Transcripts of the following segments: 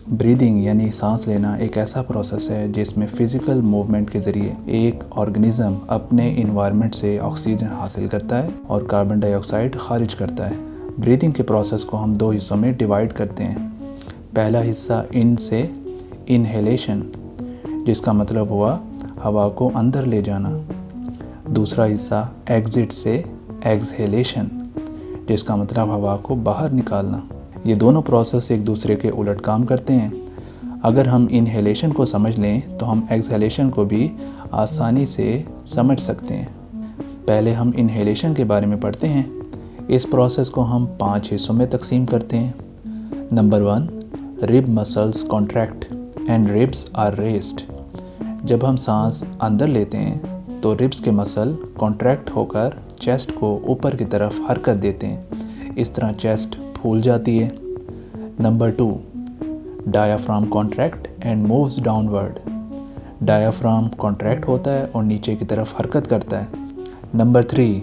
Breathing यानी सांस लेना एक ऐसा प्रोसेस है जिसमें फिजिकल मूवमेंट के ज़रिए एक ऑर्गेनिज्म अपने इन्वायरमेंट से ऑक्सीजन हासिल करता है और कार्बन डाइऑक्साइड खारिज करता है। ब्रीदिंग के प्रोसेस को हम दो हिस्सों में डिवाइड करते हैं। पहला हिस्सा इन से इनहेलेशन, जिसका मतलब हुआ हवा को अंदर ले जाना। दूसरा हिस्सा एग्जिट से एक्सहेलेशन, जिसका मतलब हवा को बाहर निकालना। ये दोनों प्रोसेस एक दूसरे के उलट काम करते हैं। अगर हम इनहेलेशन को समझ लें तो हम एक्सहेलेशन को भी आसानी से समझ सकते हैं। पहले हम इनहेलेशन के बारे में पढ़ते हैं। इस प्रोसेस को हम 5 हिस्सों में तकसीम करते हैं। Number 1, rib muscles contract and ribs are raised. जब हम सांस अंदर लेते हैं तो रिब्स के मसल कॉन्ट्रैक्ट होकर चेस्ट को ऊपर की तरफ हरकत देते हैं। इस तरह चेस्ट फूल जाती है। Number 2, diaphragm contract and moves downward. Diaphragm contract होता है और नीचे की तरफ हरकत करता है। Number 3,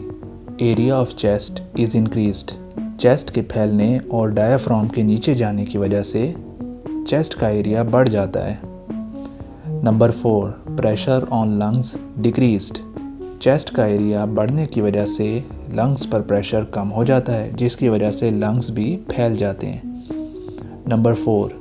area of chest is increased. Chest के फैलने और डायाफ्राम के नीचे जाने की वजह से चेस्ट का एरिया बढ़ जाता है। Number 4, pressure on lungs decreased. Chest का एरिया बढ़ने की वजह से लंग्स पर प्रेशर कम हो जाता है, जिसकी वजह से लंग्स भी फैल जाते हैं। Number 4,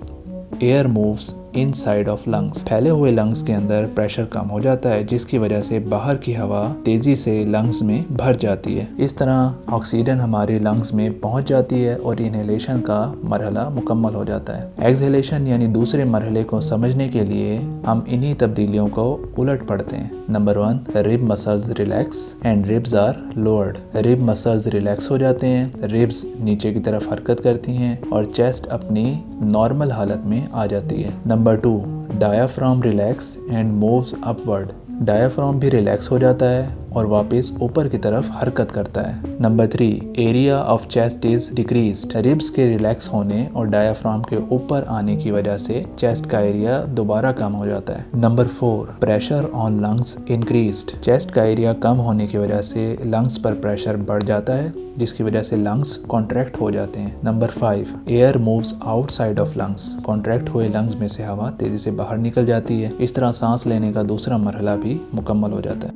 air moves inside of lungs. फैले हुए लंग्स के अंदर प्रेशर कम हो जाता है, जिसकी वजह से बाहर की हवा तेज़ी से लंग्स में भर जाती है। इस तरह ऑक्सीजन हमारे लंग्स में पहुंच जाती है और इनहेलेशन का मरहला मुकम्मल हो जाता है। एक्सहेलेशन यानी दूसरे मरहले को समझने के लिए हम इन्हीं तब्दीलियों को उलट पढ़ते हैं। Number 1, rib muscles relax and ribs are lowered. Rib muscles relax हो जाते हैं, रिब्स नीचे की तरफ हरकत करती हैं और चेस्ट अपनी नॉर्मल हालत में आ जाती है। Number 2, diaphragm relax and moves upward. Diaphragm भी रिलैक्स हो जाता है और वापस ऊपर की तरफ हरकत करता है। Number 3, area of chest is decreased. Ribs के रिलैक्स होने और डायाफ्राम के ऊपर आने की वजह से चेस्ट का एरिया दोबारा कम हो जाता है। Number 4, pressure on lungs increased. Chest का एरिया कम होने की वजह से लंग्स पर प्रेशर बढ़ जाता है, जिसकी वजह से लंग्स कॉन्ट्रैक्ट हो जाते हैं। Number 5, air moves outside of lungs. Contract हुए लंग्स में से हवा तेजी से बाहर निकल जाती है। इस तरह सांस लेने का दूसरा मरहला भी मुकम्मल हो जाता है।